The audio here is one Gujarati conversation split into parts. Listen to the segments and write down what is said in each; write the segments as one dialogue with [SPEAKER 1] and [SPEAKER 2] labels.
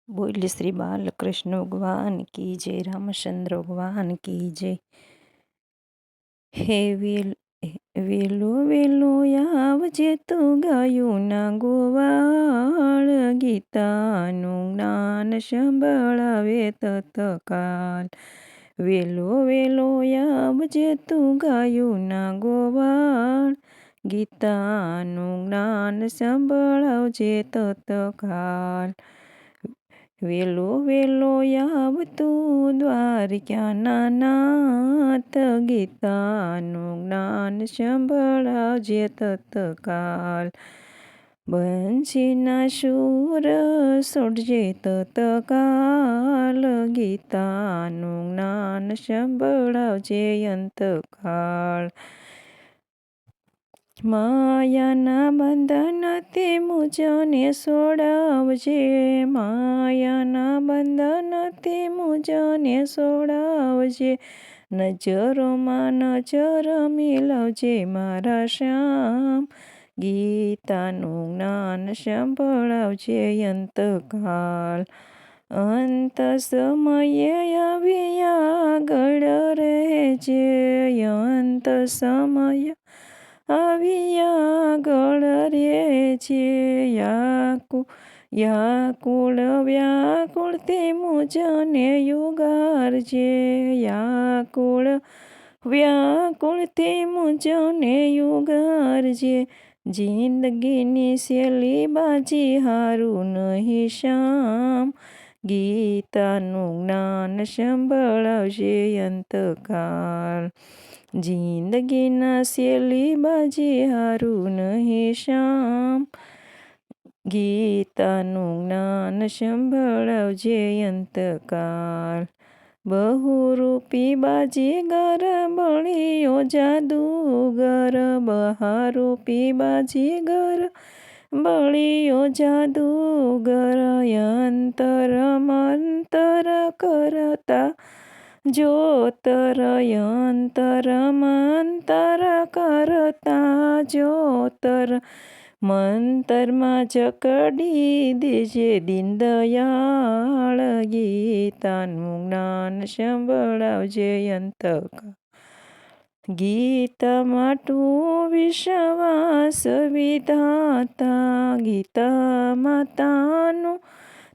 [SPEAKER 1] बोल श्री बालकृष्ण भगवान की जय, रामचंद्र भगवान की जय। हे वेलो वेलो आवजे તું ગાયું ના ગોવાળ, ગીતાનું જ્ઞાન સંભળાવે તત્કાલ. વેલો વેલો આવજે તું ગાયું ના ગોવાળ, ગીતાનું જ્ઞાન સંભળાવજે તત્કાલ. વેલો વેલો આવ તું દ્વારકાના નાથ, ગીતાનું જ્ઞાન સંભળાવજે તત્કાલ. બંસીના સૂર સોડજે તત્કાલ, ગીતાનું જ્ઞાન સંભળાવજે અંતકાળ. માયાના બંધનથી મુજને છોડાવજે, માયાના બંધનથી મુજને છોડાવજે. નજરોમાં નજર મિલાવજે મારા શ્યામ, ગીતાનું જ્ઞાન સંભળાવજે અંતકાલ. અંત સમયે આવી આગળ રહેજે, અંત સમય આવી આગળ રહેજે. વ્યાકુળ વ્યાકુળથી મુજને યુગારજે, વ્યાકુળ વ્યાકુળથી મુજને યુગારજે. જિંદગીની શેલી બાજી હારું નહીં શ્યામ, ગીતાનું જ્ઞાન સંભળાવજે અંતકાલ. જિંદગીના શેલી બાજી હારું નહીં શ્યામ, ગીતાનું જ્ઞાન સંભળાવજે અંતકાલ. બહુરૂપી બાજીગર બળિયો જાદુગર, બહારૂપી બાજીગર બળિયો જાદુગર. યંતર મંતર કરતા જોતર, યંતર મંતર કરતા જોતર. મંતરમાં જકડી દેજે દીનદયાળ, ગીતાનું જ્ઞાન સંભળાવજે અંતકાળ. ગીતામાં તું વિશ્વાસ વિધાતા, ગીતા માતાનું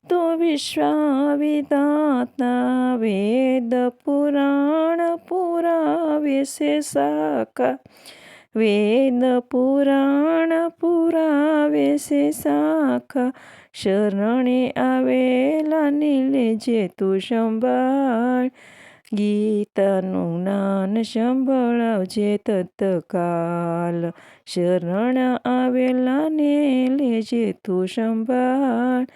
[SPEAKER 1] તું વિશ્વાવિધાતા. વેદ પુરાણ પુરાવે છે સાકા, વેદ પુરાણ પુરાવે છે સાખા. શરણે આવેલાને લેજે તું સંભાળ, ગીતાનું જ્ઞાન સંભળાવજે તત્કાલ. શરણ આવેલાને લેજે તું સંભાળ,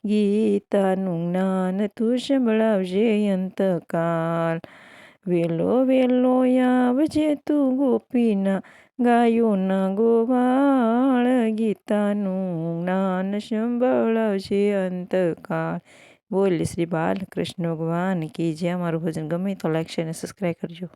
[SPEAKER 1] ગીતાનું જ્ઞાન તું સંભળાવજે અંતકાલ. વેલો વેલો આવજે તું ગોપીના ગાયોના ગોવાળ, ગીતાનું જ્ઞાન સંભળાવજે અંતકાળ. બોલ શ્રી બાલકૃષ્ણ ભગવાન કી જય. અમારું ભજન ગમે તો લાઈક શેર અને સબસ્ક્રાઈબ કરજો.